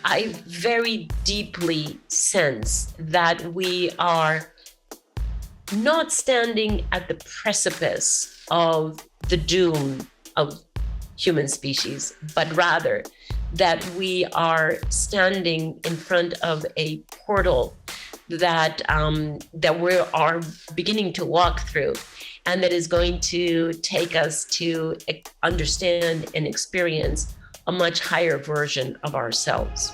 I very deeply sense that we are not standing at the precipice of the doom of human species, but rather that we are standing in front of a portal that we are beginning to walk through, and that is going to take us to understand and experience a much higher version of ourselves.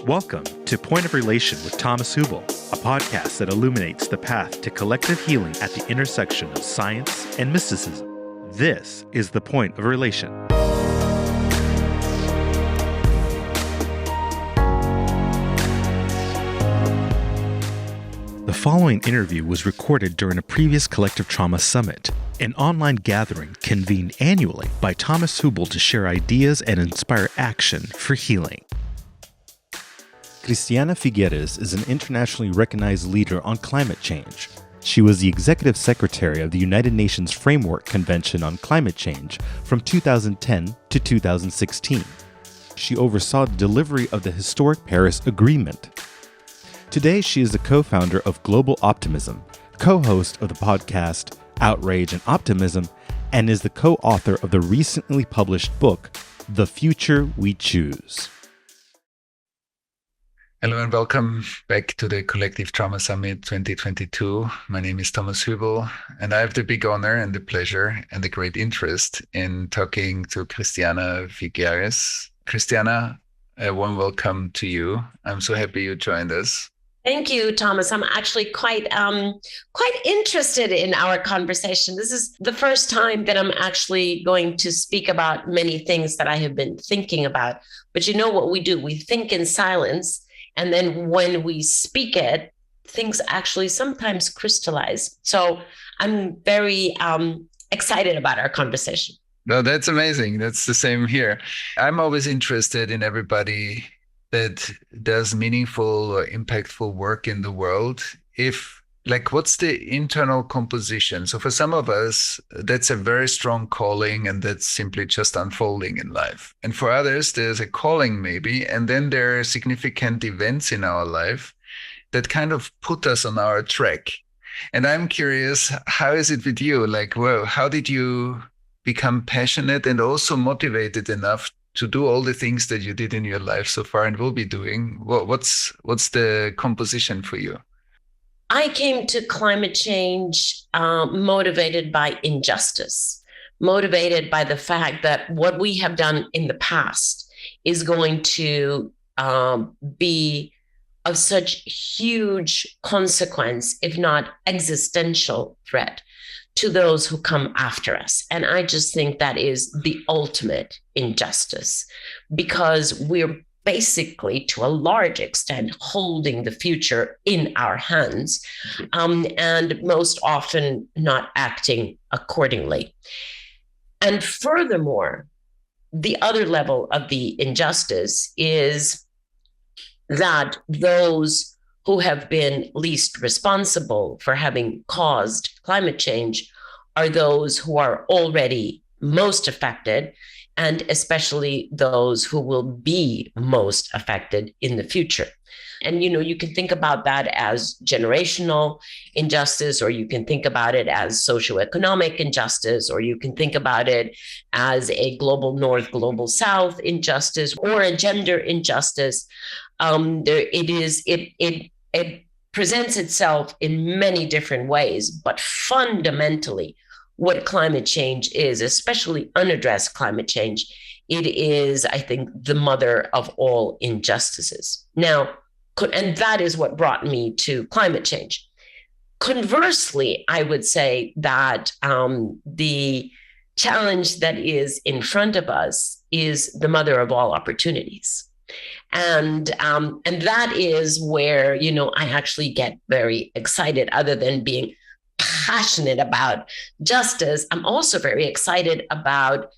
Welcome to Point of Relation with Thomas Hübl, a podcast that illuminates the path to collective healing at the intersection of science and mysticism. This is the Point of Relation. The following interview was recorded during a previous Collective Trauma Summit, an online gathering convened annually by Thomas Hübl to share ideas and inspire action for healing. Christiana Figueres is an internationally recognized leader on climate change. She was the executive secretary of the United Nations Framework Convention on Climate Change from 2010 to 2016. She oversaw the delivery of the historic Paris Agreement. Today, she is the co-founder of Global Optimism, co-host of the podcast Outrage and Optimism, and is the co-author of the recently published book, The Future We Choose. Hello and welcome back to the Collective Trauma Summit 2022. My name is Thomas Hübl, and I have the big honor and the pleasure and the great interest in talking to Christiana Figueres. Christiana, a warm welcome to you. I'm so happy you joined us. Thank you, Thomas. I'm actually quite interested in our conversation. This is the first time that I'm actually going to speak about many things that I have been thinking about. But you know what we do? We think in silence. And then when we speak it, things actually sometimes crystallize. So I'm very excited about our conversation. No, that's amazing. That's the same here. I'm always interested in everybody that does meaningful or impactful work in the world. What's the internal composition? So for some of us, that's a very strong calling, and that's simply just unfolding in life. And for others, there's a calling maybe, and then there are significant events in our life that kind of put us on our track. And I'm curious, how is it with you? How did you become passionate and also motivated enough to do all the things that you did in your life so far and will be doing? What's the composition for you? I came to climate change motivated by injustice, motivated by the fact that what we have done in the past is going to be of such huge consequence, if not existential threat, to those who come after us. And I just think that is the ultimate injustice, because we're basically, to a large extent, holding the future in our hands, and most often not acting accordingly. And furthermore, the other level of the injustice is that those who have been least responsible for having caused climate change are those who are already most affected, and especially those who will be most affected in the future. And, you can think about that as generational injustice, or you can think about it as socioeconomic injustice, or you can think about it as a global north, global south injustice, or a gender injustice. It presents itself in many different ways, but fundamentally, what climate change is, especially unaddressed climate change, it is, I think, the mother of all injustices. Now, and that is what brought me to climate change. Conversely, I would say that the challenge that is in front of us is the mother of all opportunities. And that is where, I actually get very excited. Other than being passionate about justice, I'm also very excited about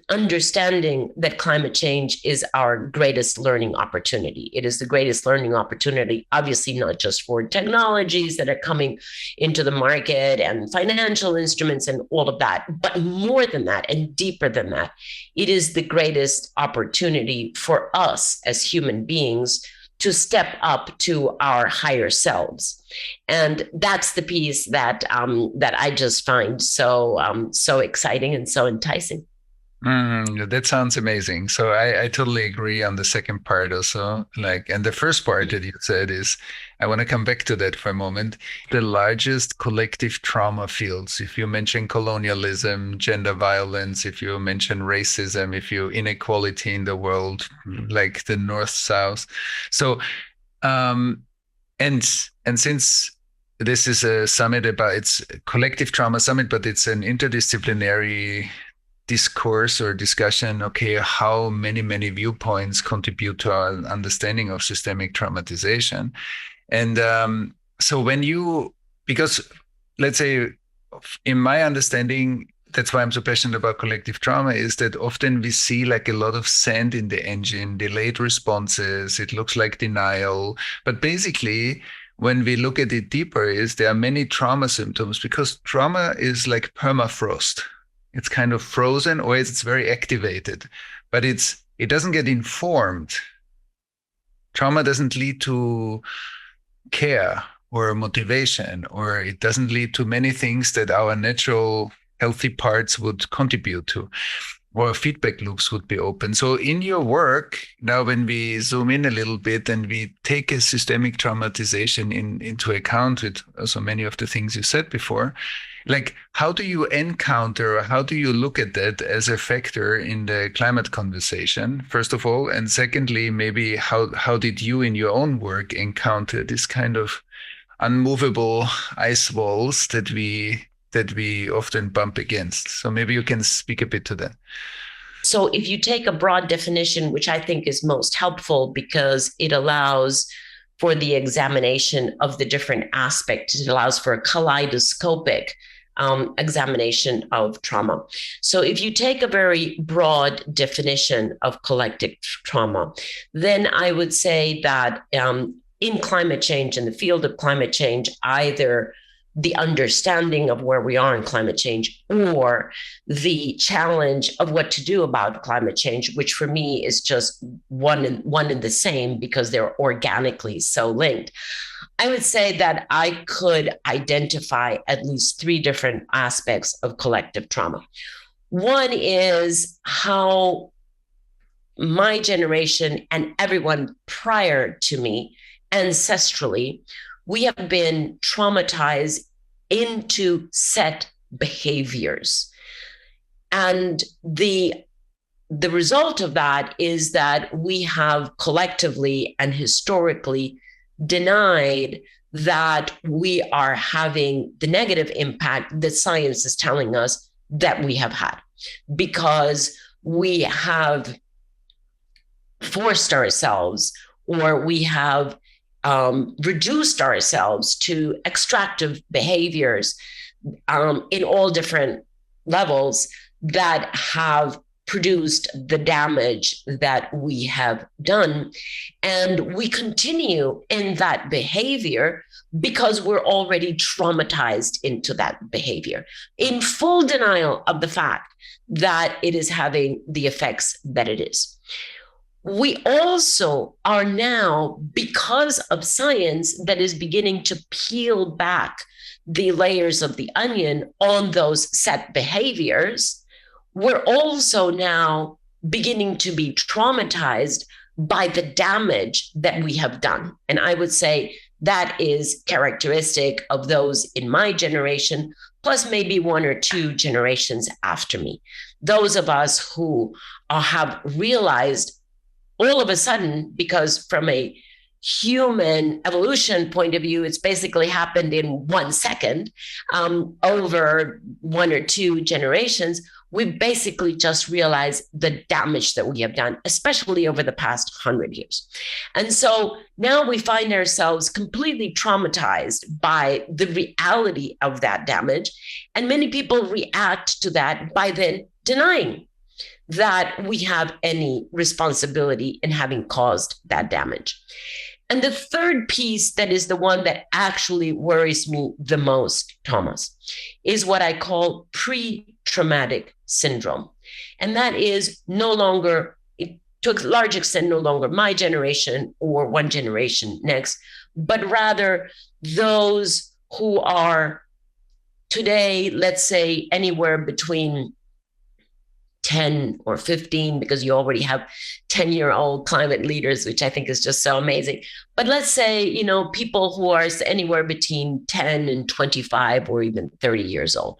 understanding that climate change is our greatest learning opportunity. It is the greatest learning opportunity, obviously, not just for technologies that are coming into the market and financial instruments and all of that, but more than that and deeper than that, it is the greatest opportunity for us as human beings to step up to our higher selves. And that's the piece that that I just find so exciting and so enticing. That sounds amazing. So I totally agree on the second part also. And the first part that you said is, I want to come back to that for a moment. The largest collective trauma fields, if you mention colonialism, gender violence, if you mention racism, if you inequality in the world, like the North-South. So, and since this is a summit it's a collective trauma summit, but it's an interdisciplinary discourse or discussion, okay, how many viewpoints contribute to our understanding of systemic traumatization. And so because let's say, in my understanding, that's why I'm so passionate about collective trauma, is that often we see like a lot of sand in the engine, delayed responses, it looks like denial. But basically, when we look at it deeper, there are many trauma symptoms, because trauma is like permafrost. It's kind of frozen, or it's very activated, but it doesn't get informed. Trauma doesn't lead to care or motivation, or it doesn't lead to many things that our natural healthy parts would contribute to, or feedback loops would be open. So in your work, now when we zoom in a little bit and we take a systemic traumatization into account with also many of the things you said before, like, how do you encounter, or how do you look at that as a factor in the climate conversation, first of all? And secondly, maybe how did you in your own work encounter this kind of unmovable ice walls that we often bump against? So maybe you can speak a bit to that. So if you take a broad definition, which I think is most helpful because it allows for the examination of the different aspects, it allows for a kaleidoscopic examination of trauma. So if you take a very broad definition of collective trauma, then I would say that in climate change, in the field of climate change, either the understanding of where we are in climate change or the challenge of what to do about climate change, which for me is just one and the same because they're organically so linked. I would say that I could identify at least three different aspects of collective trauma. One is how my generation and everyone prior to me, ancestrally, we have been traumatized into set behaviors. And the result of that is that we have collectively and historically denied that we are having the negative impact that science is telling us that we have had, because we have forced ourselves, or we have reduced ourselves to extractive behaviors in all different levels that have produced the damage that we have done. And we continue in that behavior because we're already traumatized into that behavior, in full denial of the fact that it is having the effects that it is. We also are now, because of science that is beginning to peel back the layers of the onion on those set behaviors, we're also now beginning to be traumatized by the damage that we have done. And I would say that is characteristic of those in my generation, plus maybe one or two generations after me. Those of us who have realized all of a sudden, because from a human evolution point of view, it's basically happened in 1 second, over one or two generations, we basically just realized the damage that we have done, especially over the past 100 years. And so now we find ourselves completely traumatized by the reality of that damage. And many people react to that by then denying. that we have any responsibility in having caused that damage. And the third piece, that is the one that actually worries me the most, Thomas, is what I call pre-traumatic syndrome. And that is no longer, to a large extent, no longer my generation or one generation next, but rather those who are today, let's say, anywhere between 10 or 15, because you already have 10-year-old climate leaders, which I think is just so amazing. But let's say, people who are anywhere between 10 and 25 or even 30 years old.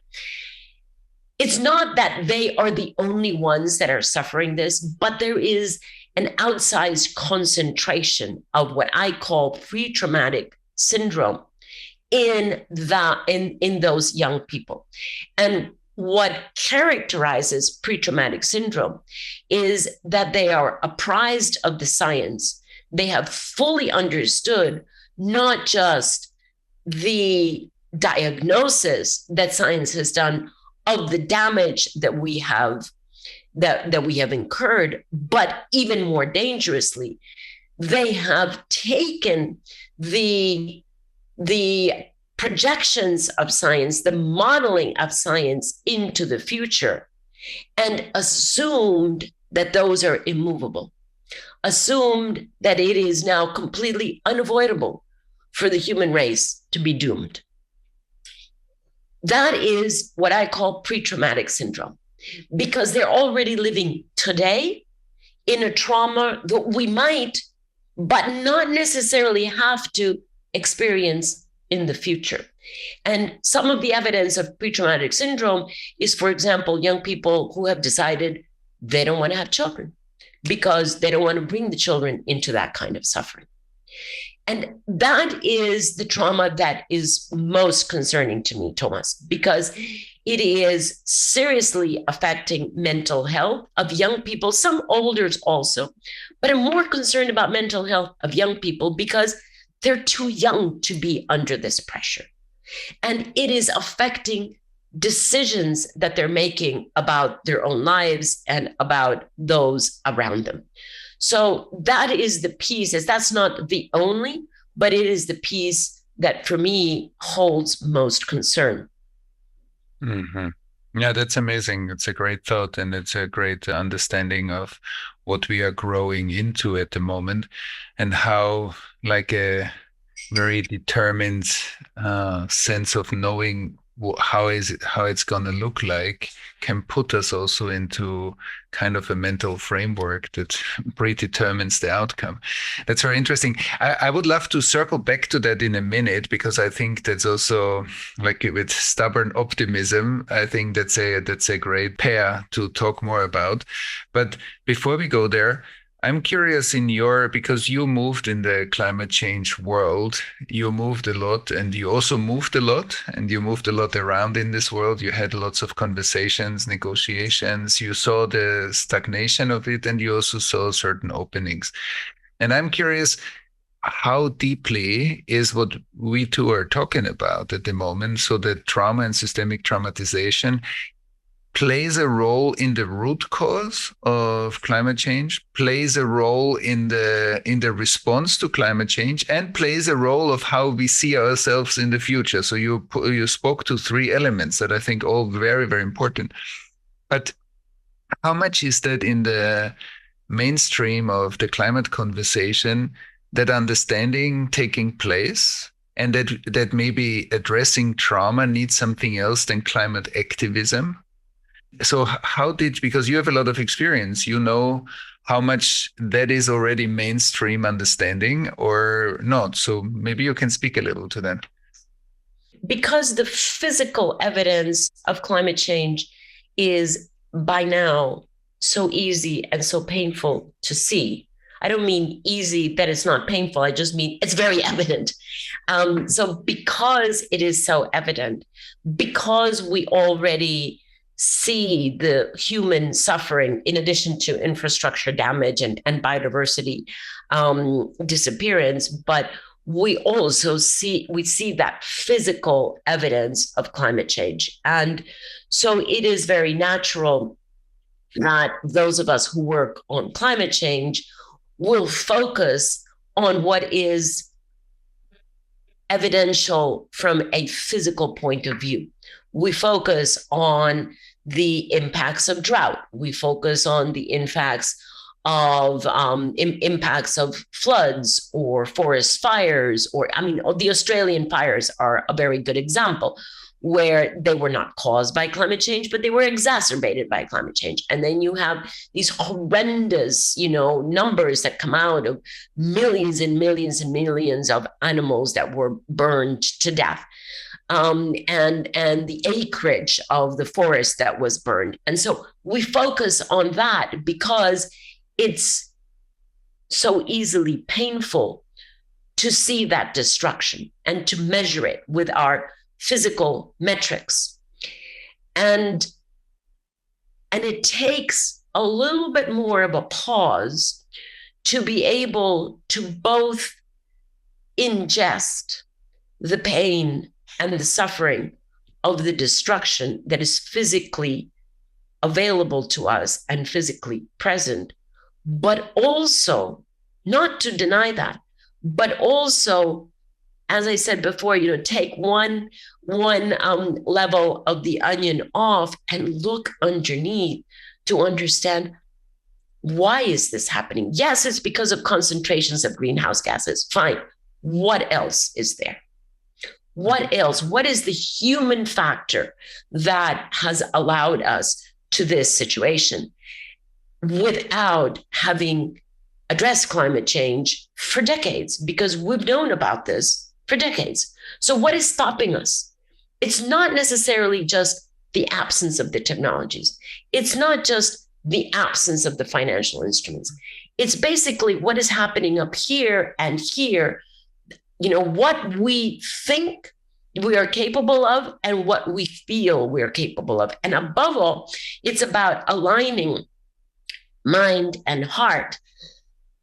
It's not that they are the only ones that are suffering this, but there is an outsized concentration of what I call pre-traumatic syndrome in those young people. And what characterizes pre-traumatic syndrome is that they are apprised of the science. They have fully understood not just the diagnosis that science has done of the damage that we have incurred, but even more dangerously, they have taken the projections of science, the modeling of science into the future, and assumed that those are immovable, assumed that it is now completely unavoidable for the human race to be doomed. That is what I call pre-traumatic syndrome, because they're already living today in a trauma that we might, but not necessarily have to experience in the future. And some of the evidence of pre-traumatic syndrome is, for example, young people who have decided they don't want to have children because they don't want to bring the children into that kind of suffering. And that is the trauma that is most concerning to me, Thomas, because it is seriously affecting mental health of young people, some olders also. But I'm more concerned about mental health of young people because they're too young to be under this pressure. And it is affecting decisions that they're making about their own lives and about those around them. So that is the piece, that's not the only, but it is the piece that for me holds most concern. Mm-hmm. Yeah, that's amazing. It's a great thought, and it's a great understanding of what we are growing into at the moment, and how like a very determined sense of knowing how it's going to look like can put us also into kind of a mental framework that predetermines the outcome. That's very interesting. I would love to circle back to that in a minute, because I think that's also, like with stubborn optimism, I think that's a great pair to talk more about. But before we go there, I'm curious because you moved in the climate change world, you moved a lot, and you also moved a lot, and you moved a lot around in this world. You had lots of conversations, negotiations, you saw the stagnation of it, and you also saw certain openings. And I'm curious, how deeply is what we two are talking about at the moment, so that trauma and systemic traumatization plays a role in the root cause of climate change, plays a role in the response to climate change, and plays a role of how we see ourselves in the future. So you spoke to three elements that I think all very, very important. But how much is that in the mainstream of the climate conversation, that understanding taking place, and that maybe addressing trauma needs something else than climate activism? So because you have a lot of experience, you know how much that is already mainstream understanding or not. So maybe you can speak a little to that. Because the physical evidence of climate change is by now so easy and so painful to see. I don't mean easy that it's not painful. I just mean it's very evident. So because it is so evident, because we already see the human suffering in addition to infrastructure damage and biodiversity disappearance, but we also see that physical evidence of climate change. And so it is very natural that those of us who work on climate change will focus on what is evidential from a physical point of view. We focus on the impacts of drought. We focus on the impacts of floods or forest fires, or the Australian fires are a very good example, where they were not caused by climate change, but they were exacerbated by climate change. And then you have these horrendous, numbers that come out of millions and millions and millions of animals that were burned to death. And the acreage of the forest that was burned. And so we focus on that because it's so easily painful to see that destruction and to measure it with our physical metrics. And it takes a little bit more of a pause to be able to both ingest the pain and the suffering of the destruction that is physically available to us and physically present, but also not to deny that, but also, as I said before, take one level of the onion off and look underneath to understand, why is this happening? Yes, it's because of concentrations of greenhouse gases. Fine. What else is there? What else? What is the human factor that has allowed us to this situation without having addressed climate change for decades? Because we've known about this for decades. So what is stopping us? It's not necessarily just the absence of the technologies. It's not just the absence of the financial instruments. It's basically what is happening up here and here, what we think we are capable of and what we feel we're capable of. And above all, it's about aligning mind and heart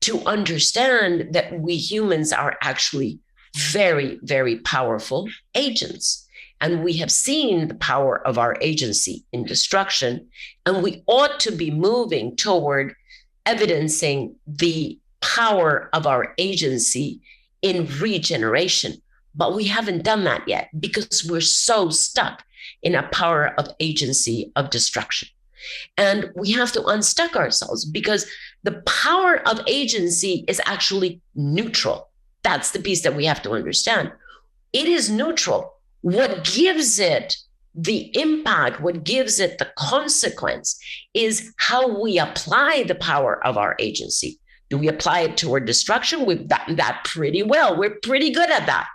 to understand that we humans are actually very, very powerful agents. And we have seen the power of our agency in destruction, and we ought to be moving toward evidencing the power of our agency in regeneration. But we haven't done that yet because we're so stuck in a power of agency of destruction. And we have to unstuck ourselves because the power of agency is actually neutral. That's the piece that we have to understand. It is neutral. What gives it the impact, what gives it the consequence, is how we apply the power of our agency. Do we apply it toward destruction? We've done that pretty well. We're pretty good at that.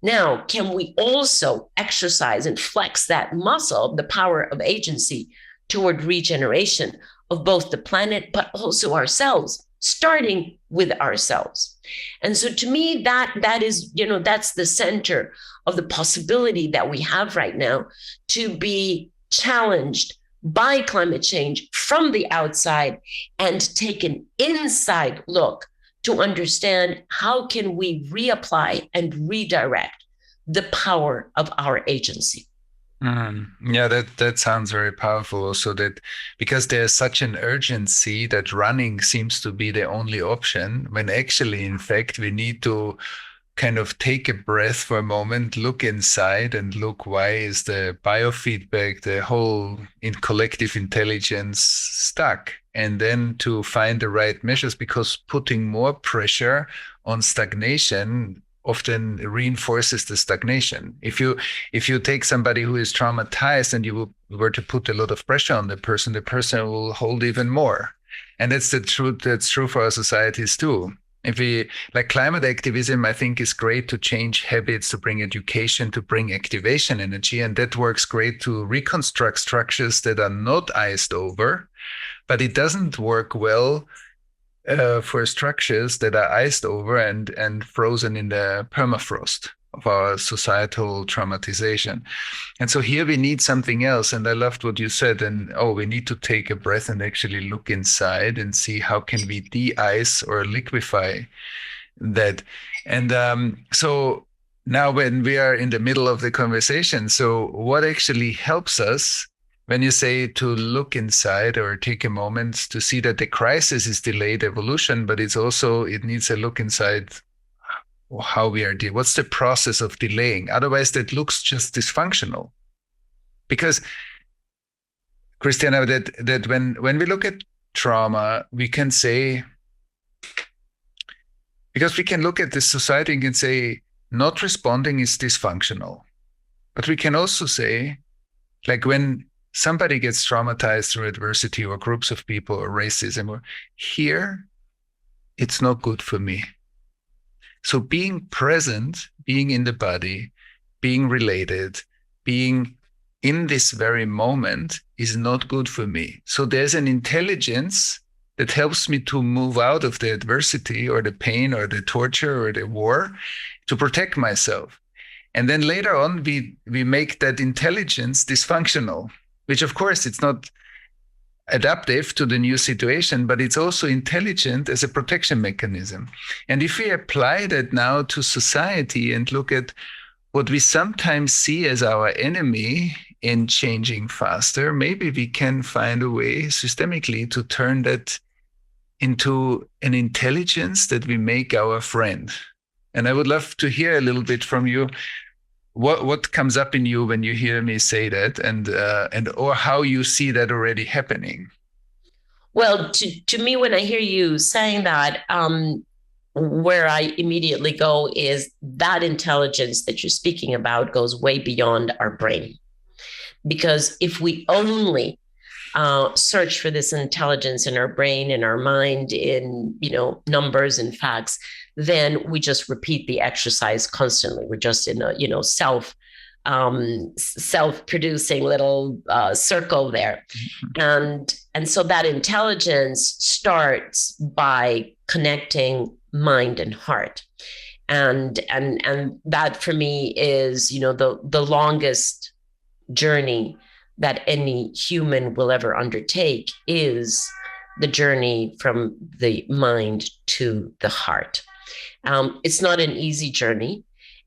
Now, can we also exercise and flex that muscle, the power of agency, toward regeneration of both the planet, but also ourselves, starting with ourselves? And so to me, that is, that's the center of the possibility that we have right now to be challenged by climate change from the outside and take an inside look to understand how can we reapply and redirect the power of our agency. Yeah, that sounds very powerful also, that because there's such an urgency that running seems to be the only option, when actually, in fact, we need to kind of take a breath for a moment, look inside and look, why is the biofeedback, the whole in collective intelligence stuck? And then to find the right measures, because putting more pressure on stagnation often reinforces the stagnation. If you take somebody who is traumatized and you were to put a lot of pressure on the person will hold even more. And that's the truth. That's true for our societies too. If we, like, climate activism, I think is great to change habits, to bring education, to bring activation energy. And that works great to reconstruct structures that are not iced over, but it doesn't work well for structures that are iced over and frozen in the permafrost of our societal traumatization. And so here we need something else. And I loved what you said. And we need to take a breath and actually look inside and see how can we de-ice or liquefy that. And so now when we are in the middle of the conversation, so what actually helps us when you say to look inside or take a moment to see that the crisis is delayed evolution, but it needs a look inside how we are dealing. What's the process of delaying? Otherwise, that looks just dysfunctional. Because, Christiana, that when we look at trauma, we can say, because we can look at this society and can say, not responding is dysfunctional. But we can also say, like when somebody gets traumatized through adversity or groups of people or racism, or here, it's not good for me. So being present, being in the body, being related, being in this very moment is not good for me. So there's an intelligence that helps me to move out of the adversity or the pain or the torture or the war to protect myself. And then later on, we make that intelligence dysfunctional, which of course it's not adaptive to the new situation, but it's also intelligent as a protection mechanism. And if we apply that now to society and look at what we sometimes see as our enemy in changing faster, maybe we can find a way systemically to turn that into an intelligence that we make our friend. And I would love to hear a little bit from you. What comes up in you when you hear me say that, and or how you see that already happening? Well, to me, when I hear you saying that, where I immediately go is that intelligence that you're speaking about goes way beyond our brain. Because if we only search for this intelligence in our brain, in our mind, in numbers and facts, then we just repeat the exercise constantly. We're just in a self-producing little circle there. And so that intelligence starts by connecting mind and heart. And that for me is, the longest journey that any human will ever undertake is the journey from the mind to the heart. It's not an easy journey,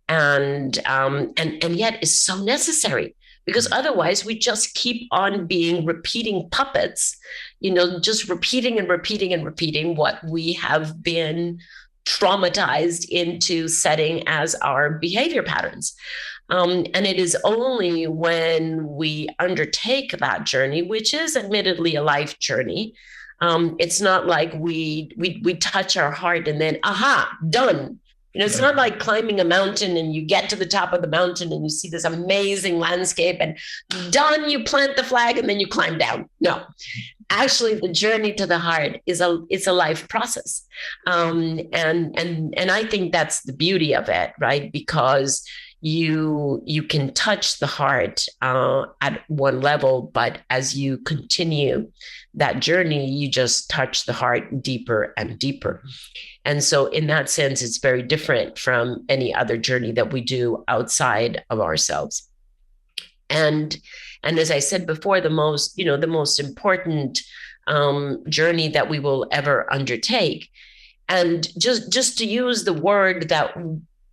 and yet is so necessary, because otherwise we just keep on being repeating puppets, just repeating and repeating and repeating what we have been traumatized into setting as our behavior patterns. And it is only when we undertake that journey, which is admittedly a life journey. It's not like we touch our heart and then, aha, done. It's not like climbing a mountain and you get to the top of the mountain and you see this amazing landscape and done, you plant the flag and then you climb down. No, actually the journey to the heart is a life process. And I think that's the beauty of it, right? Because you can touch the heart at one level, but as you continue that journey, you just touch the heart deeper and deeper. And so in that sense, it's very different from any other journey that we do outside of ourselves. And as I said before, the most important journey that we will ever undertake, and just to use the word that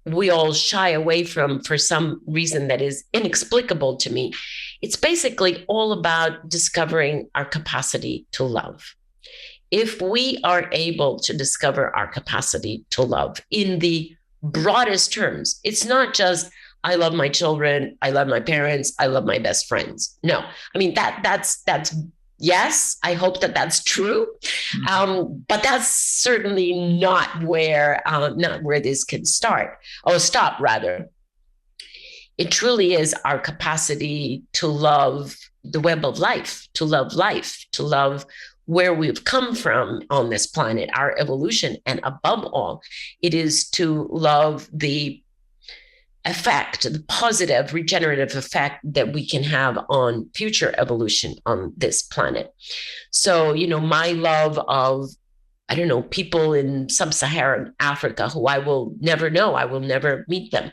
we all shy away from for some reason that is inexplicable to me, it's basically all about discovering our capacity to love. If we are able to discover our capacity to love in the broadest terms, it's not just, I love my children, I love my parents, I love my best friends. No, I mean, that's yes, I hope that that's true. But that's certainly not where this can start, or stop rather. It truly is our capacity to love the web of life, to love where we've come from on this planet, our evolution. And above all, it is to love the effect, the positive regenerative effect that we can have on future evolution on this planet. So, my love of, people in sub-Saharan Africa who I will never know, I will never meet them.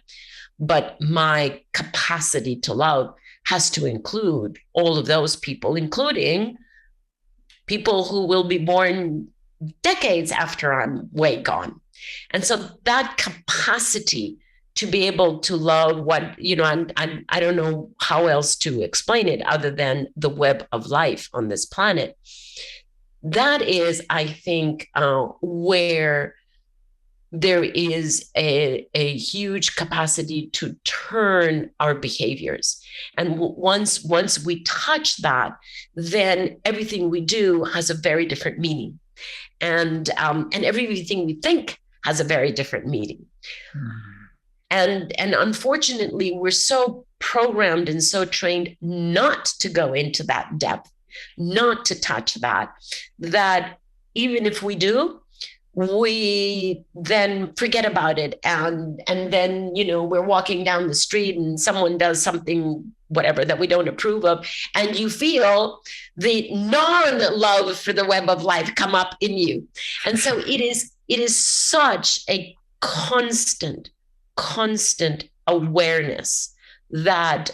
But my capacity to love has to include all of those people, including people who will be born decades after I'm way gone. And so that capacity to be able to love what, and I don't know how else to explain it other than the web of life on this planet. That is, I think, where there is a huge capacity to turn our behaviors. And once we touch that, then everything we do has a very different meaning. And everything we think has a very different meaning. And unfortunately, we're so programmed and so trained not to go into that depth, not to touch that even if we do, we then forget about it. And then, we're walking down the street and someone does something, whatever, that we don't approve of. And you feel the non-love for the web of life come up in you. And so it is such a constant awareness that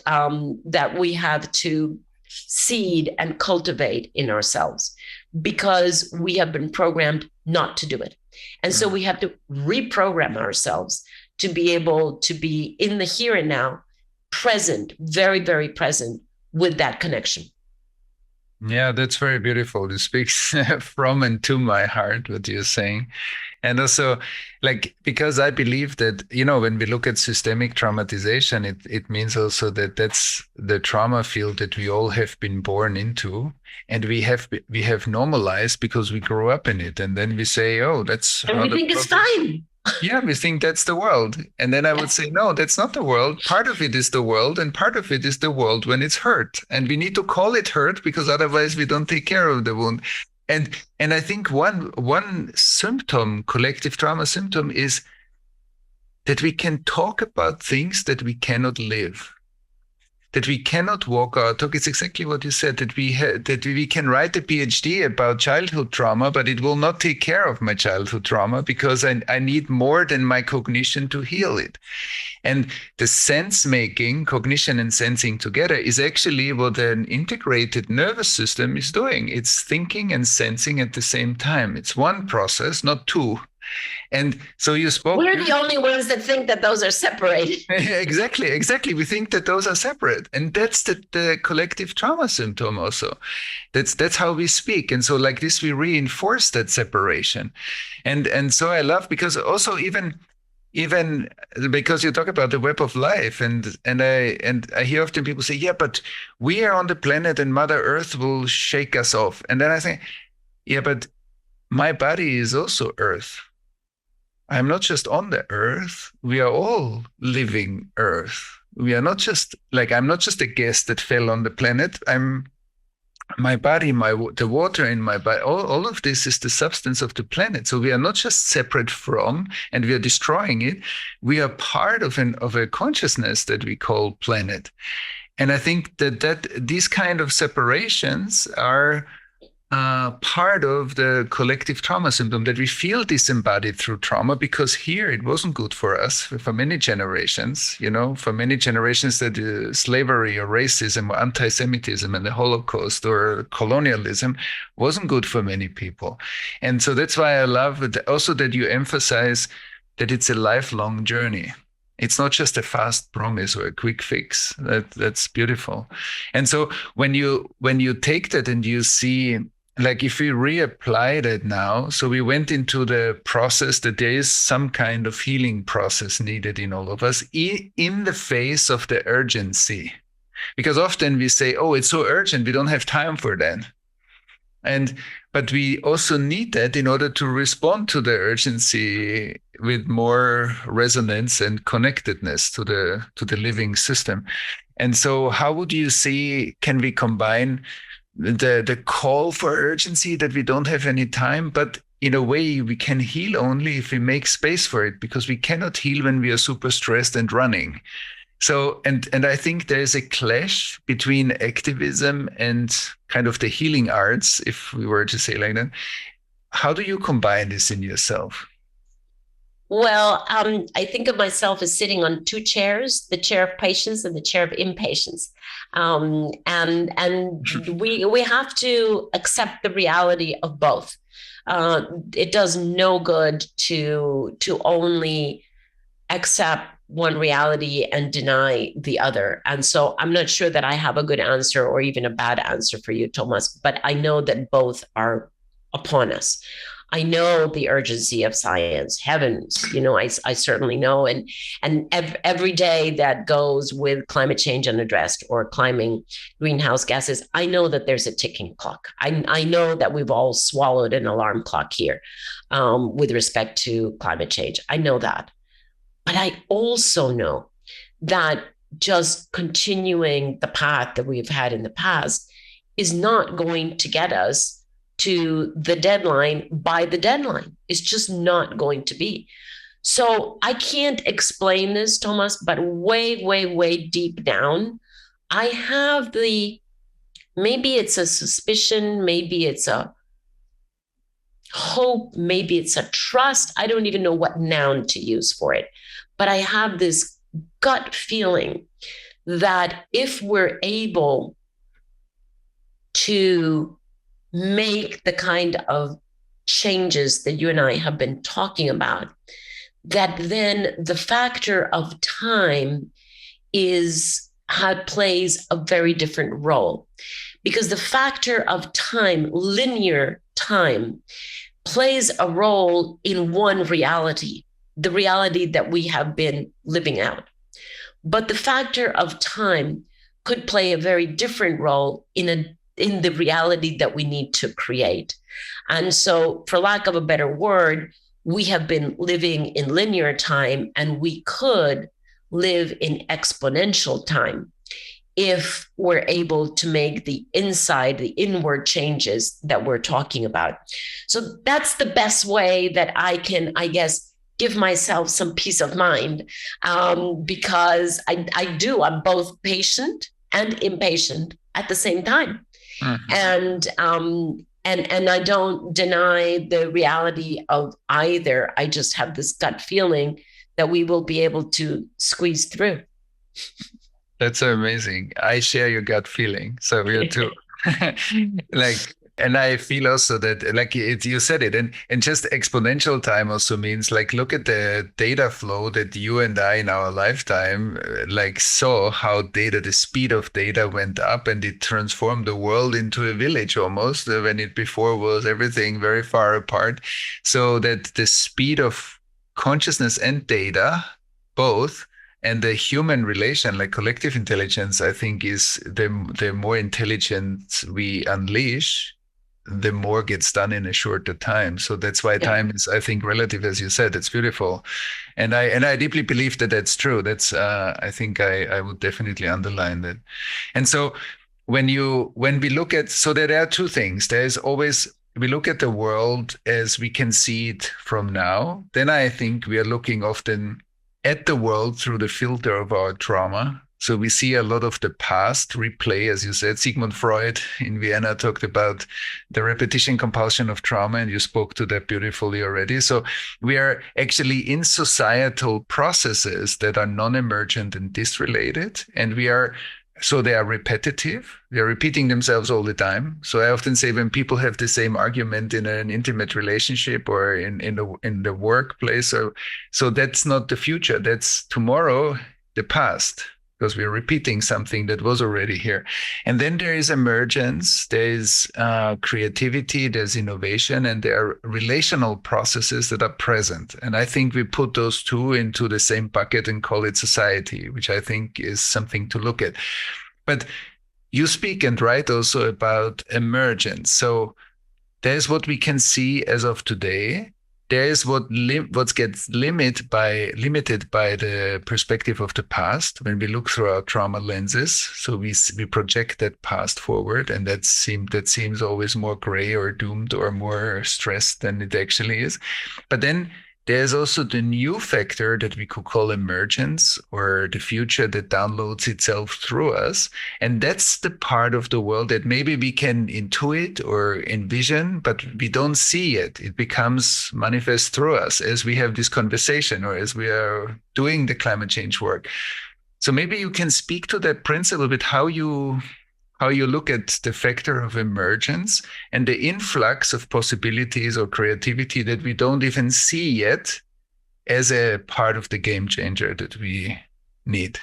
we have to seed and cultivate in ourselves, because we have been programmed not to do it. And so we have to reprogram ourselves to be able to be in the here and now, present, very, very present with that connection. Yeah, that's very beautiful. It speaks from and to my heart, what you're saying. And also, because I believe that, when we look at systemic traumatization, it means also that that's the trauma field that we all have been born into, and we have normalized because we grew up in it. And then we say, oh, that's... And we think it's fine. Yeah, we think that's the world. And then I would say, no, that's not the world. Part of it is the world, and part of it is the world when it's hurt. And we need to call it hurt, because otherwise we don't take care of the wound. And I think one symptom, collective trauma symptom, is that we can talk about things that we cannot live, that we cannot walk our talk. It's exactly what you said, that we can write a PhD about childhood trauma, but it will not take care of my childhood trauma, because I need more than my cognition to heal it. And the sense making, cognition and sensing together, is actually what an integrated nervous system is doing. It's thinking and sensing at the same time. It's one process, not two. And so you spoke... We're the only ones that think that those are separated. Exactly. We think that those are separate. And that's the collective trauma symptom also. That's how we speak. And so like this, we reinforce that separation. And so I love, because also even because you talk about the web of life, and I hear often people say, yeah, but we are on the planet and Mother Earth will shake us off. And then I say, yeah, but my body is also Earth. I'm not just on the Earth. We are all living Earth. We are not just I'm not just a guest that fell on the planet. My body, the water in my body, all of this is the substance of the planet. So we are not just separate from, and we are destroying it. We are part of a consciousness that we call planet. And I think that these kind of separations are part of the collective trauma symptom, that we feel disembodied through trauma, because here it wasn't good for us for many generations, that slavery or racism or anti-Semitism and the Holocaust or colonialism wasn't good for many people. And so that's why I love it also that you emphasize that it's a lifelong journey. It's not just a fast promise or a quick fix. That's beautiful. And so when you take that and you see, if we reapply that now, so we went into the process that there is some kind of healing process needed in all of us in the face of the urgency. Because often we say, oh, it's so urgent, we don't have time for that. But we also need that in order to respond to the urgency with more resonance and connectedness to the living system. And so how would you see, can we combine the call for urgency that we don't have any time, but in a way we can heal only if we make space for it, because we cannot heal when we are super stressed and running. So, and I think there is a clash between activism and kind of the healing arts, if we were to say like that. How do you combine this in yourself? Well, I think of myself as sitting on two chairs, the chair of patience and the chair of impatience. And we have to accept the reality of both. It does no good to only accept one reality and deny the other. And so I'm not sure that I have a good answer or even a bad answer for you, Thomas, but I know that both are upon us. I know the urgency of science. Heavens, I certainly know. And every day that goes with climate change unaddressed or climbing greenhouse gases, I know that there's a ticking clock. I know that we've all swallowed an alarm clock here with respect to climate change. I know that. But I also know that just continuing the path that we've had in the past is not going to get us to the deadline by the deadline. It's just not going to be. So I can't explain this, Thomas, but way, way, way deep down, I have maybe it's a suspicion, maybe it's a hope, maybe it's a trust. I don't even know what noun to use for it. But I have this gut feeling that if we're able to make the kind of changes that you and I have been talking about, that then the factor of time plays a very different role. Because the factor of time, linear time, plays a role in one reality, the reality that we have been living out. But the factor of time could play a very different role in the reality that we need to create. And so, for lack of a better word, we have been living in linear time, and we could live in exponential time if we're able to make the inward changes that we're talking about. So that's the best way that I can, I guess, give myself some peace of mind, because I'm both patient and impatient at the same time. Mm-hmm. And I don't deny the reality of either. I just have this gut feeling that we will be able to squeeze through. That's so amazing. I share your gut feeling. So we are too. And I feel also that, you said it, and just exponential time also means, look at the data flow that you and I in our lifetime, saw how the speed of data went up, and it transformed the world into a village almost, when it before was everything very far apart. So that the speed of consciousness and data, both, and the human relation, collective intelligence, I think is the more intelligence we unleash, the more gets done in a shorter time. So that's why time is, I think, relative, as you said. It's beautiful. And I deeply believe that that's true. That's, I think I would definitely underline that. And so when we look at, so there are two things. There's always, we look at the world as we can see it from now. Then I think we are looking often at the world through the filter of our trauma. So we see a lot of the past replay, as you said. Sigmund Freud in Vienna talked about the repetition compulsion of trauma, and you spoke to that beautifully already. So we are actually in societal processes that are non-emergent and disrelated, and they are repetitive. They're repeating themselves all the time. So I often say, when people have the same argument in an intimate relationship or in the workplace, so that's not the future. That's tomorrow, the past, because we're repeating something that was already here. And then there is emergence, there's creativity, there's innovation, and there are relational processes that are present. And I think we put those two into the same bucket and call it society, which I think is something to look at. But you speak and write also about emergence. So there's what we can see as of today. There is what gets limited by the perspective of the past when we look through our trauma lenses. So we project that past forward, and that seems always more gray or doomed or more stressed than it actually is. But then there's also the new factor that we could call emergence, or the future that downloads itself through us. And that's the part of the world that maybe we can intuit or envision, but we don't see it. It becomes manifest through us as we have this conversation or as we are doing the climate change work. So maybe you can speak to that principle a bit, how you look at the factor of emergence and the influx of possibilities or creativity that we don't even see yet, as a part of the game changer that we need.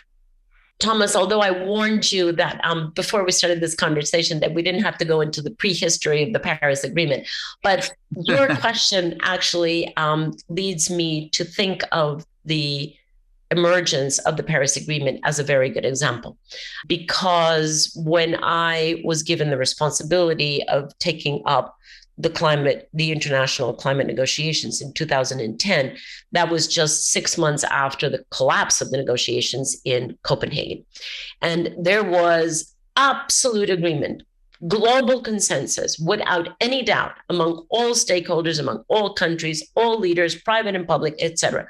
Thomas, although I warned you that before we started this conversation that we didn't have to go into the prehistory of the Paris Agreement, but your question actually leads me to think of the emergence of the Paris Agreement as a very good example. Because when I was given the responsibility of taking up the international climate negotiations in 2010, that was just 6 months after the collapse of the negotiations in Copenhagen. And there was absolute agreement, global consensus, without any doubt, among all stakeholders, among all countries, all leaders, private and public, etc.,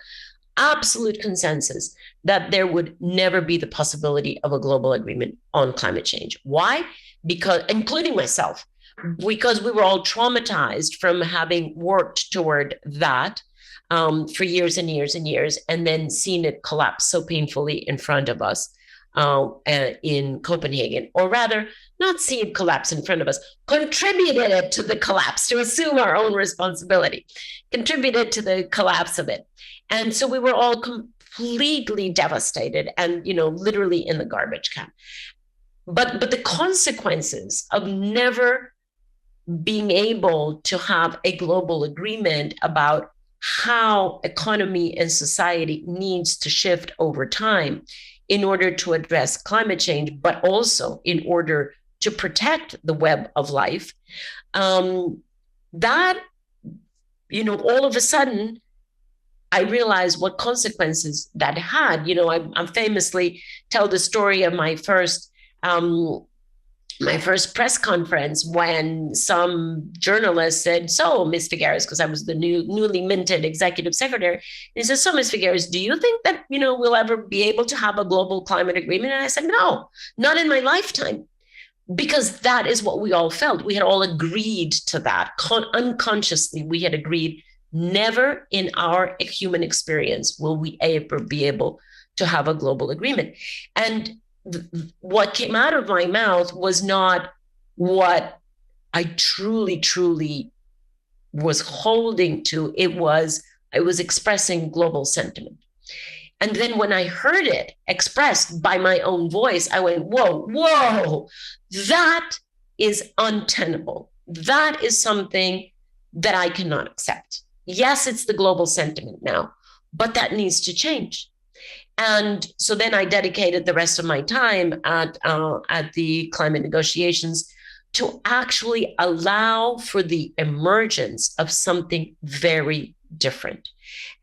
absolute consensus that there would never be the possibility of a global agreement on climate change. Why? Because, including myself, because we were all traumatized from having worked toward that for years and years and years, and then seen it collapse so painfully in front of us in Copenhagen, or rather, not see it collapse in front of us, contributed to the collapse, to assume our own responsibility, contributed to the collapse of it. And so we were all completely devastated and, literally in the garbage can. But the consequences of never being able to have a global agreement about how economy and society needs to shift over time in order to address climate change, but also in order to protect the web of life, that, all of a sudden, I realized what consequences that had. I famously tell the story of my first press conference when some journalist said, "So, Ms. Figueres," because I was the newly minted executive secretary, and he says, "So, Ms. Figueres, do you think that, we'll ever be able to have a global climate agreement?" And I said, "No, not in my lifetime." Because that is what we all felt. We had all agreed to that. Unconsciously, we had agreed, never in our human experience will we ever be able to have a global agreement. And what came out of my mouth was not what I truly, truly was holding to. I was expressing global sentiment. And then when I heard it expressed by my own voice, I went, whoa, that is untenable. That is something that I cannot accept. Yes, it's the global sentiment now, but that needs to change. And so then I dedicated the rest of my time at the climate negotiations to actually allow for the emergence of something very different,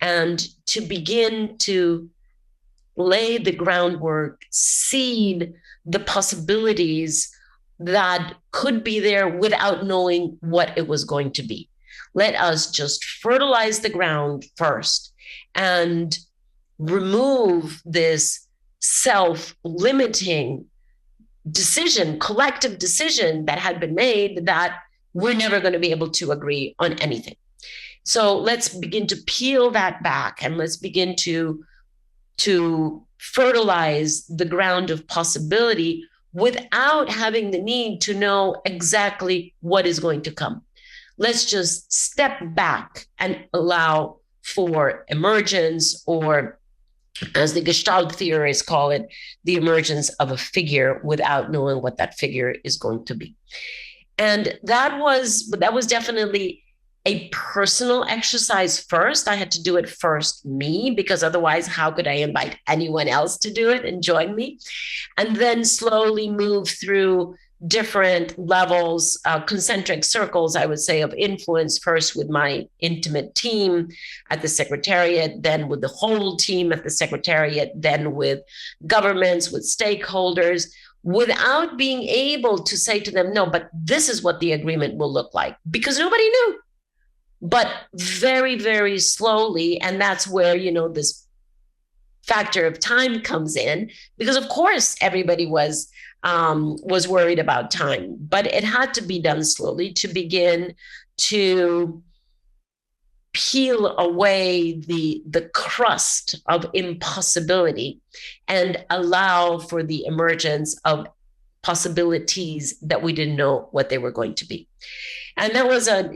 and to begin to lay the groundwork, seed the possibilities that could be there without knowing what it was going to be. Let us just fertilize the ground first and remove this self-limiting decision, collective decision that had been made that we're never going to be able to agree on anything. So let's begin to peel that back, and let's begin to fertilize the ground of possibility without having the need to know exactly what is going to come. Let's just step back and allow for emergence, or as the Gestalt theorists call it, the emergence of a figure without knowing what that figure is going to be. And that was definitely a personal exercise first. I had to do it first, me, because otherwise, how could I invite anyone else to do it and join me? And then slowly move through different levels, concentric circles, I would say, of influence, first with my intimate team at the Secretariat, then with the whole team at the Secretariat, then with governments, with stakeholders, without being able to say to them, no, but this is what the agreement will look like, because nobody knew. But very, very slowly, and that's where, this factor of time comes in, because of course everybody was worried about time, but it had to be done slowly to begin to peel away the crust of impossibility and allow for the emergence of possibilities that we didn't know what they were going to be. And that was a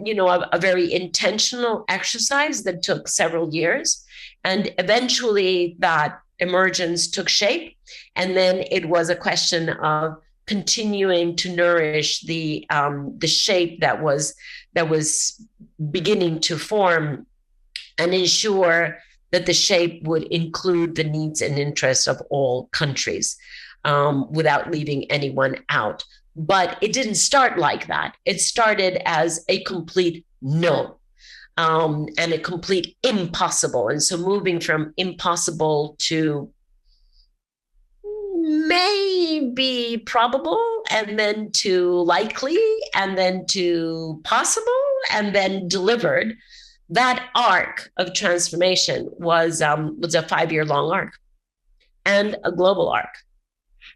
very intentional exercise that took several years. And eventually that emergence took shape. And then it was a question of continuing to nourish the shape that was beginning to form, and ensure that the shape would include the needs and interests of all countries, without leaving anyone out. But it didn't start like that. It started as a complete no, and a complete impossible. And so moving from impossible to maybe probable, and then to likely, and then to possible, and then delivered, that arc of transformation was a 5-year long arc, and a global arc.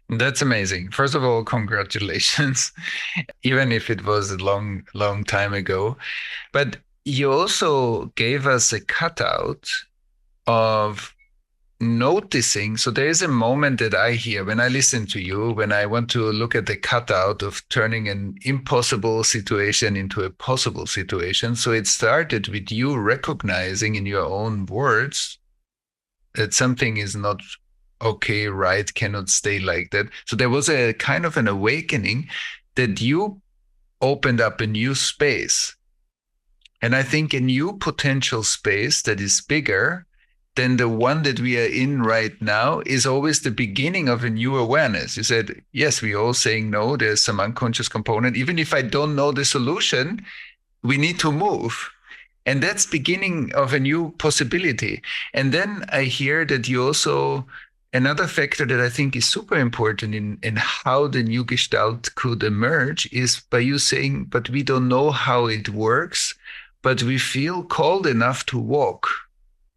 That's amazing. First of all, congratulations, even if it was a long, long time ago. But you also gave us a cutout of noticing. So there is a moment that I hear when I listen to you, when I want to look at the cutout of turning an impossible situation into a possible situation. So it started with you recognizing in your own words that something is not okay, right, cannot stay like that. So there was a kind of an awakening that you opened up a new space. And I think a new potential space that is bigger than the one that we are in right now is always the beginning of a new awareness. You said, yes, we're all saying no, there's some unconscious component. Even if I don't know the solution, we need to move. And that's beginning of a new possibility. And then I hear that you also, another factor that I think is super important in how the new Gestalt could emerge is by you saying, but we don't know how it works, but we feel called enough to walk.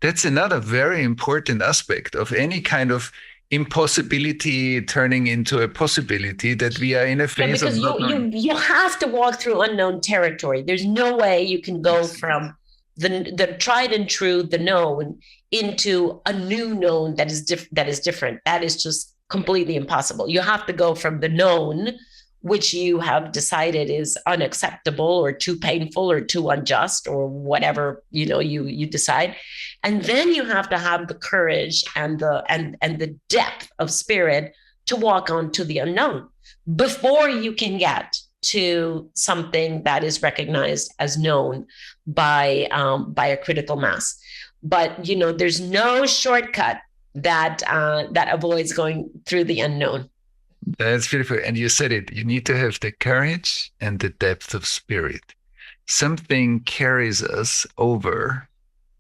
That's another very important aspect of any kind of impossibility turning into a possibility, that we are in a phase of not knowing. You have to walk through unknown territory. There's no way you can go from the tried and true, the known, into a new known that is different. That is just completely impossible. You have to go from the known, which you have decided is unacceptable or too painful or too unjust or whatever, you decide. And then you have to have the courage and the depth of spirit to walk onto the unknown before you can get to something that is recognized as known by a critical mass. But there's no shortcut that avoids going through the unknown. That's beautiful. And you said it, you need to have the courage and the depth of spirit. Something carries us over,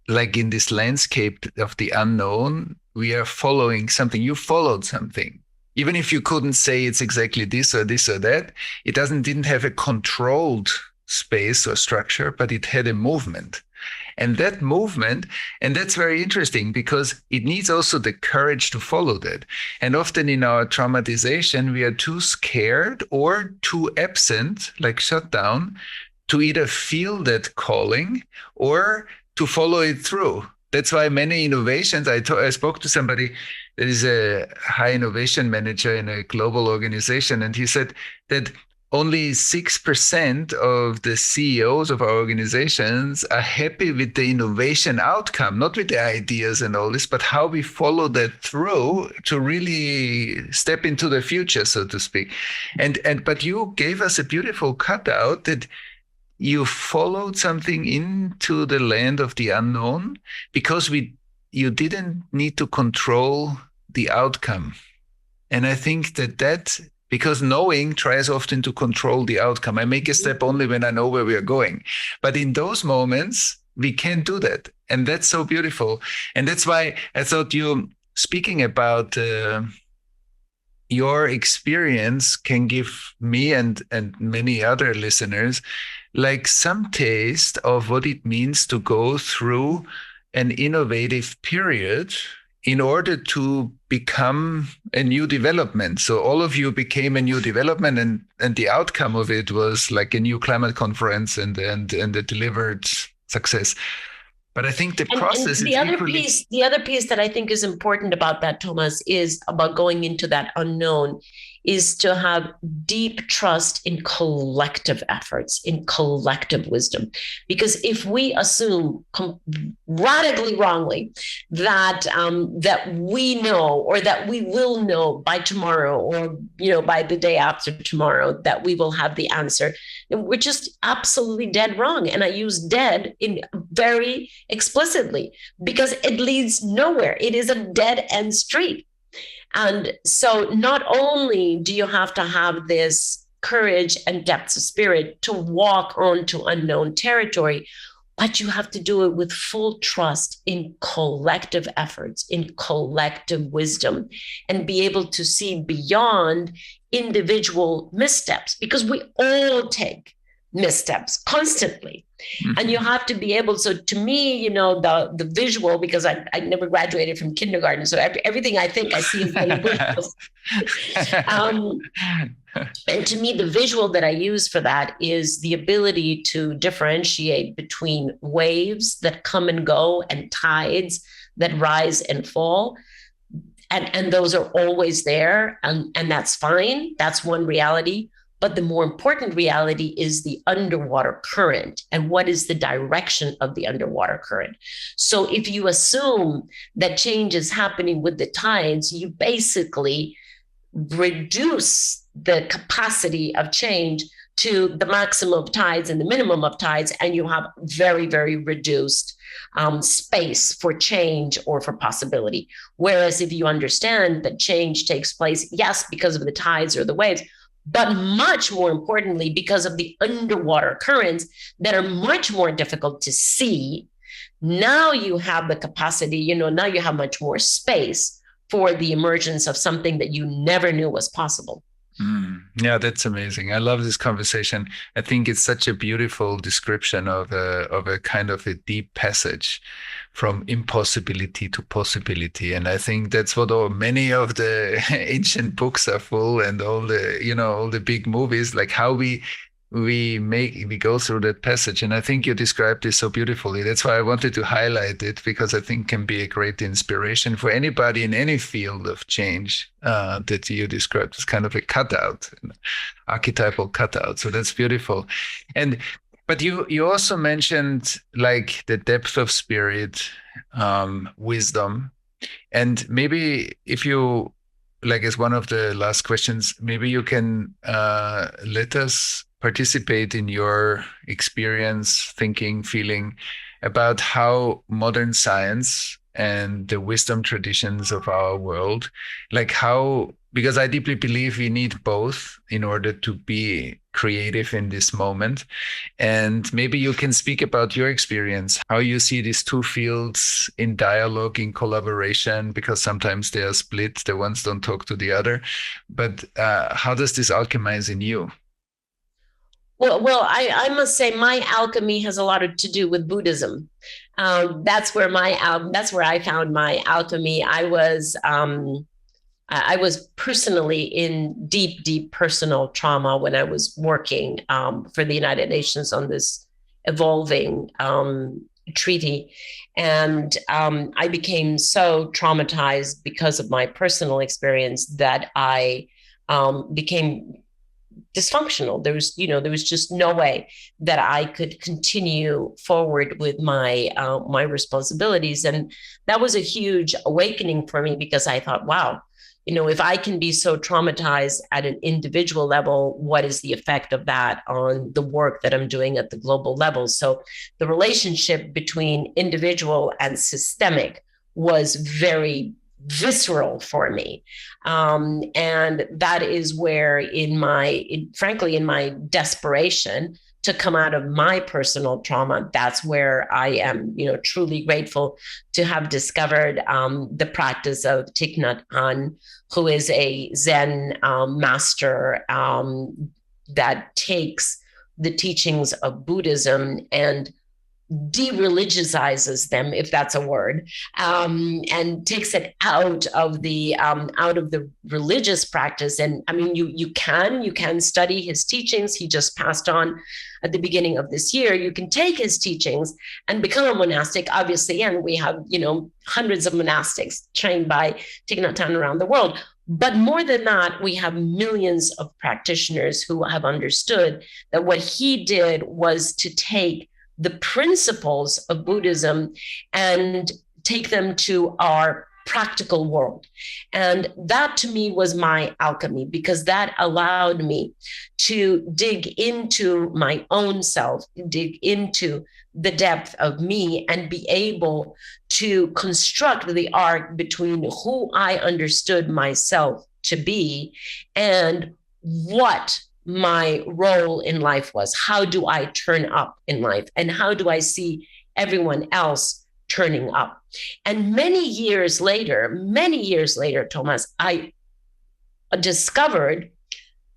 like in this landscape of the unknown, we are following something. You followed something. Even if you couldn't say it's exactly this or that, it didn't have a controlled space or structure, but it had a movement. And that movement, and that's very interesting because it needs also the courage to follow that. And often in our traumatization, we are too scared or too absent, like shut down, to either feel that calling or to follow it through. That's why many innovations, I spoke to somebody that is a high innovation manager in a global organization, and he said that only 6% of the CEOs of our organizations are happy with the innovation outcome, not with the ideas and all this, but how we follow that through to really step into the future, so to speak. But you gave us a beautiful cutout that you followed something into the land of the unknown because you didn't need to control the outcome. And I think that because knowing tries often to control the outcome. I make a step only when I know where we are going. But in those moments, we can't do that. And that's so beautiful. And that's why I thought you speaking about your experience can give me and many other listeners like some taste of what it means to go through an innovative period in order to become a new development. So all of you became a new development, and the outcome of it was like a new climate conference and the delivered success. But I think the process is the other piece that I think is important about that, Thomas, is about going into that unknown, is to have deep trust in collective efforts, in collective wisdom. Because if we assume radically wrongly that that we know, or that we will know by tomorrow, or by the day after tomorrow, that we will have the answer, we're just absolutely dead wrong. And I use dead in very explicitly because it leads nowhere. It is a dead end street. And so not only do you have to have this courage and depth of spirit to walk onto unknown territory, but you have to do it with full trust in collective efforts, in collective wisdom, and be able to see beyond individual missteps, because we all take missteps constantly. Mm-hmm. And you have to be able, so to me, the visual, because I never graduated from kindergarten, so everything I think I see in visuals. And to me, the visual that I use for that is the ability to differentiate between waves that come and go and tides that rise and fall. And those are always there, and that's fine. That's one reality. But the more important reality is the underwater current, and what is the direction of the underwater current. So if you assume that change is happening with the tides, you basically reduce the capacity of change to the maximum of tides and the minimum of tides, and you have very, very reduced space for change or for possibility. Whereas if you understand that change takes place, yes, because of the tides or the waves, but much more importantly, because of the underwater currents that are much more difficult to see, now you have the capacity, now you have much more space for the emergence of something that you never knew was possible. Yeah, that's amazing. I love this conversation. I think it's such a beautiful description of a kind of a deep passage from impossibility to possibility. And I think that's what many of the ancient books are full, and all the big movies, like how we go through that passage. And I think you described this so beautifully. That's why I wanted to highlight it, because I think it can be a great inspiration for anybody in any field of change that you described as kind of a cutout, an archetypal cutout. So that's beautiful. But you also mentioned like the depth of spirit, wisdom, and maybe if you, like, as one of the last questions, maybe you can let us participate in your experience, thinking, feeling about how modern science and the wisdom traditions of our world, because I deeply believe we need both in order to be creative in this moment. And maybe you can speak about your experience, how you see these two fields in dialogue, in collaboration, because sometimes they are split, the ones don't talk to the other. But how does this alchemize in you? Well, I must say my alchemy has a lot to do with Buddhism. That's where I found my alchemy. I was personally in deep personal trauma when I was working for the United Nations on this evolving treaty. And I became so traumatized because of my personal experience that I became dysfunctional. There was just no way that I could continue forward with my responsibilities. And that was a huge awakening for me, because I thought, wow, if I can be so traumatized at an individual level, what is the effect of that on the work that I'm doing at the global level? So the relationship between individual and systemic was very visceral for me. And that is where frankly, in my desperation to come out of my personal trauma, that's where I am, truly grateful to have discovered the practice of Thich Nhat Hanh, who is a Zen master that takes the teachings of Buddhism and de-religiousizes them, if that's a word, and takes it out of the religious practice. And I mean, you can study his teachings. He just passed on at the beginning of this year. You can take his teachings and become a monastic, obviously, and we have hundreds of monastics trained by Thich Nhat Hanh around the world. But more than that, we have millions of practitioners who have understood that what he did was to take the principles of Buddhism and take them to our practical world. And that to me was my alchemy, because that allowed me to dig into my own self, dig into the depth of me, and be able to construct the arc between who I understood myself to be and what my role in life was. How do I turn up in life? And how do I see everyone else turning up? And many years later, Thomas, I discovered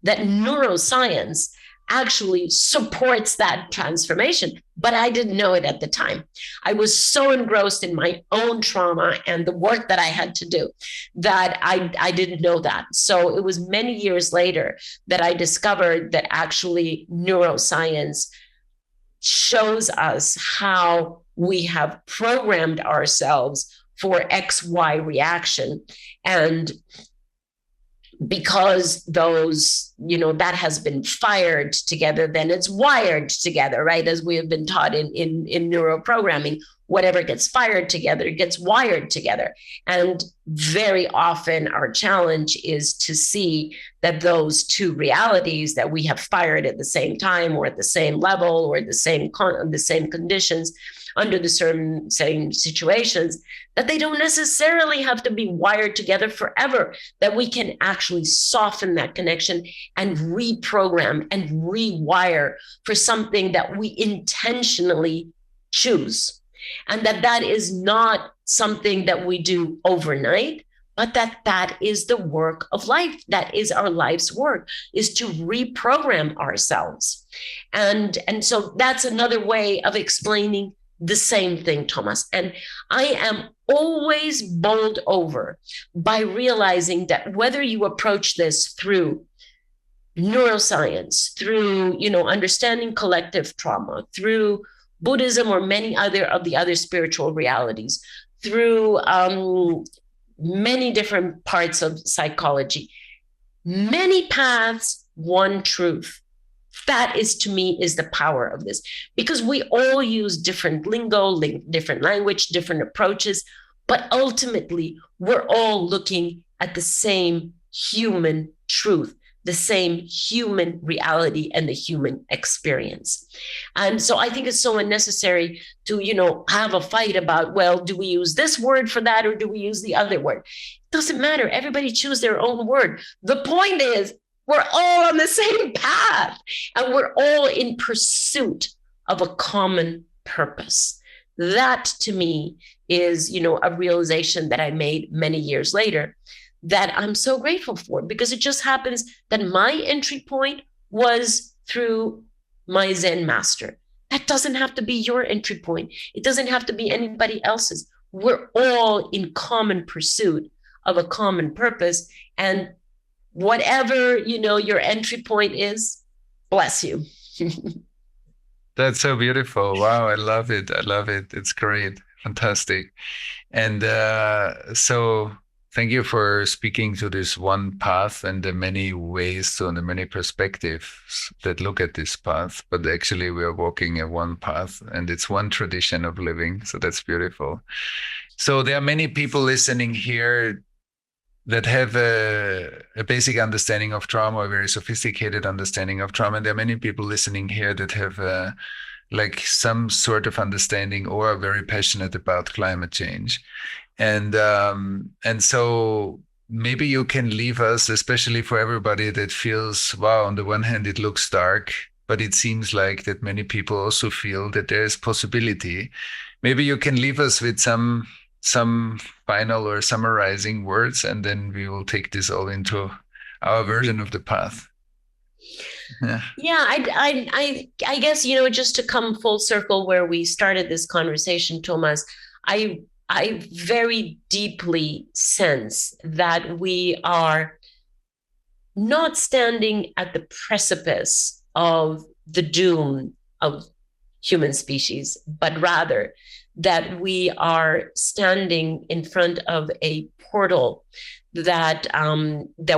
that neuroscience actually supports that transformation, but I didn't know it at the time. I was so engrossed in my own trauma and the work that I had to do that I didn't know that. So it was many years later that I discovered that actually neuroscience shows us how we have programmed ourselves for XY reaction. And because those, that has been fired together, then it's wired together, right? As we have been taught in neuro programming, whatever gets fired together gets wired together. And very often our challenge is to see that those two realities that we have fired at the same time, or at the same level, or the same conditions, under the same situations, that they don't necessarily have to be wired together forever, that we can actually soften that connection and reprogram and rewire for something that we intentionally choose. And that is not something that we do overnight, but that is the work of life. That is our life's work, is to reprogram ourselves. And so that's another way of explaining the same thing, Thomas. And I am always bowled over by realizing that whether you approach this through neuroscience, through, understanding collective trauma, through Buddhism or many of the other spiritual realities, through many different parts of psychology, many paths, one truth. That is, to me, is the power of this, because we all use different lingo, different language, different approaches, but ultimately we're all looking at the same human truth, the same human reality and the human experience. And so I think it's so unnecessary to, have a fight about, well, do we use this word for that or do we use the other word? It doesn't matter. Everybody choose their own word. The point is, we're all on the same path, and we're all in pursuit of a common purpose. That, to me, is, a realization that I made many years later that I'm so grateful for, because it just happens that my entry point was through my Zen master. That doesn't have to be your entry point. It doesn't have to be anybody else's. We're all in common pursuit of a common purpose, and whatever, your entry point is, bless you. That's so beautiful. Wow, I love it. It's great. Fantastic. And so thank you for speaking to this one path and the many ways and the many perspectives that look at this path. But actually, we are walking a one path, and it's one tradition of living. So that's beautiful. So there are many people listening here that have a basic understanding of trauma, a very sophisticated understanding of trauma. And there are many people listening here that have some sort of understanding or are very passionate about climate change. And so maybe you can leave us, especially for everybody that feels, wow, on the one hand, it looks dark, but it seems like that many people also feel that there is possibility. Maybe you can leave us with some final or summarizing words, and then we will take this all into our version of the path. Yeah, I guess, just to come full circle where we started this conversation, Thomas, I very deeply sense that we are not standing at the precipice of the doom of human species, but rather that we are standing in front of a portal that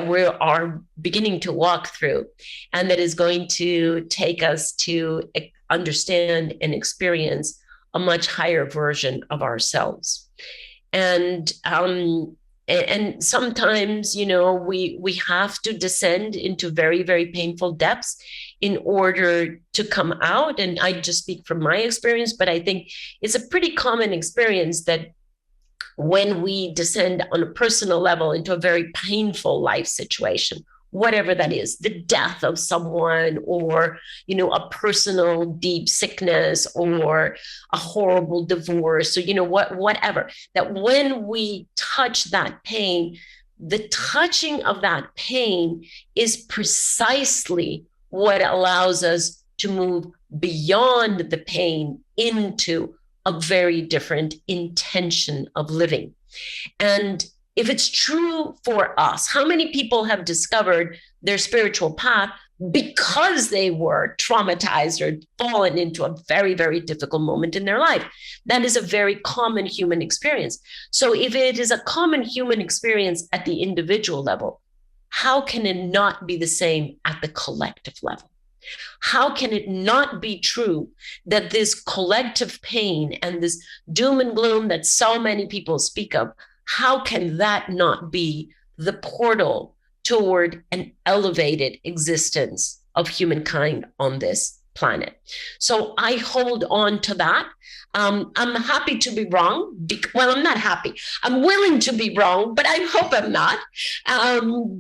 we are beginning to walk through, and that is going to take us to understand and experience a much higher version of ourselves. And sometimes, we have to descend into very, very painful depths in order to come out. And I just speak from my experience, but I think it's a pretty common experience that when we descend on a personal level into a very painful life situation, whatever that is, the death of someone, or, a personal deep sickness, or a horrible divorce, or, whatever, that when we touch that pain, the touching of that pain is precisely what allows us to move beyond the pain into a very different intention of living. And if it's true for us, how many people have discovered their spiritual path because they were traumatized or fallen into a very, very difficult moment in their life? That is a very common human experience. So if it is a common human experience at the individual level, how can it not be the same at the collective level? How can it not be true that this collective pain and this doom and gloom that so many people speak of, how can that not be the portal toward an elevated existence of humankind on this planet? So I hold on to that. I'm happy to be wrong. Well, I'm not happy. I'm willing to be wrong, but I hope I'm not,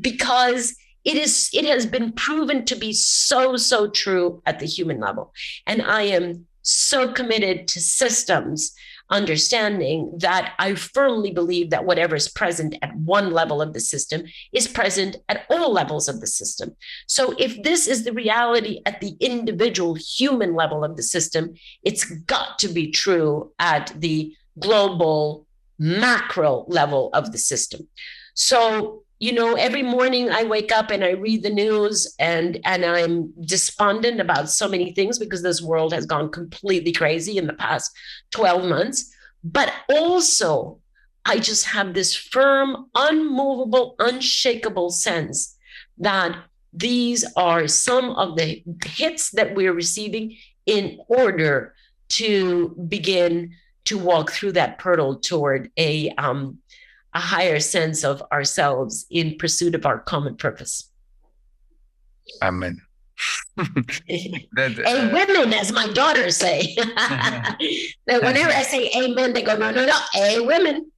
because it has been proven to be so, so true at the human level. And I am so committed to systems understanding that I firmly believe that whatever is present at one level of the system is present at all levels of the system. So if this is the reality at the individual human level of the system, it's got to be true at the global macro level of the system. So, every morning I wake up and I read the news, and I'm despondent about so many things because this world has gone completely crazy in the past 12 months. But also, I just have this firm, unmovable, unshakable sense that these are some of the hits that we're receiving in order to begin to walk through that portal toward a higher sense of ourselves in pursuit of our common purpose. Amen. Hey, women, as my daughters say. Whenever I say amen, they go, no, hey, women.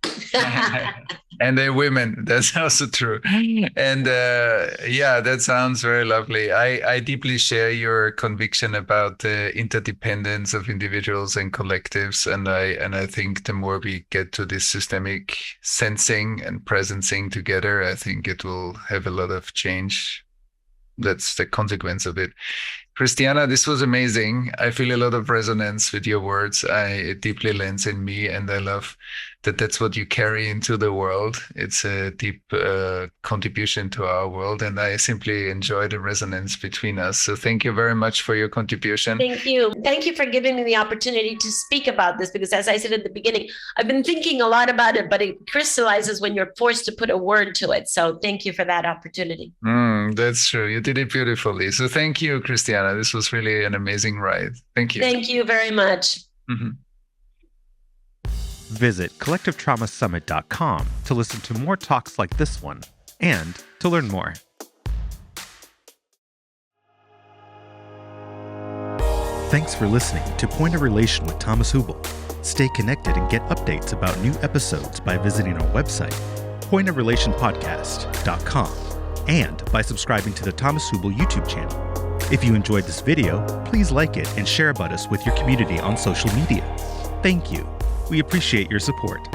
And they're women. That's also true. And that sounds very lovely. I deeply share your conviction about the interdependence of individuals and collectives. And I think the more we get to this systemic sensing and presencing together, I think it will have a lot of change. That's the consequence of it. Christiana, this was amazing. I feel a lot of resonance with your words. It deeply lands in me, and I love that that's what you carry into the world. It's a deep contribution to our world, and I simply enjoy the resonance between us. So thank you very much for your contribution. Thank you. Thank you for giving me the opportunity to speak about this, because as I said at the beginning, I've been thinking a lot about it, but it crystallizes when you're forced to put a word to it. So thank you for that opportunity. That's true. You did it beautifully. So thank you, Christiana. This was really an amazing ride. Thank you. Thank you very much. Mm-hmm. Visit collectivetraumasummit.com to listen to more talks like this one and to learn more. Thanks for listening to Point of Relation with Thomas Hübl. Stay connected and get updates about new episodes by visiting our website, pointofrelationpodcast.com, and by subscribing to the Thomas Hübl YouTube channel. If you enjoyed this video, please like it and share about us with your community on social media. Thank you. We appreciate your support.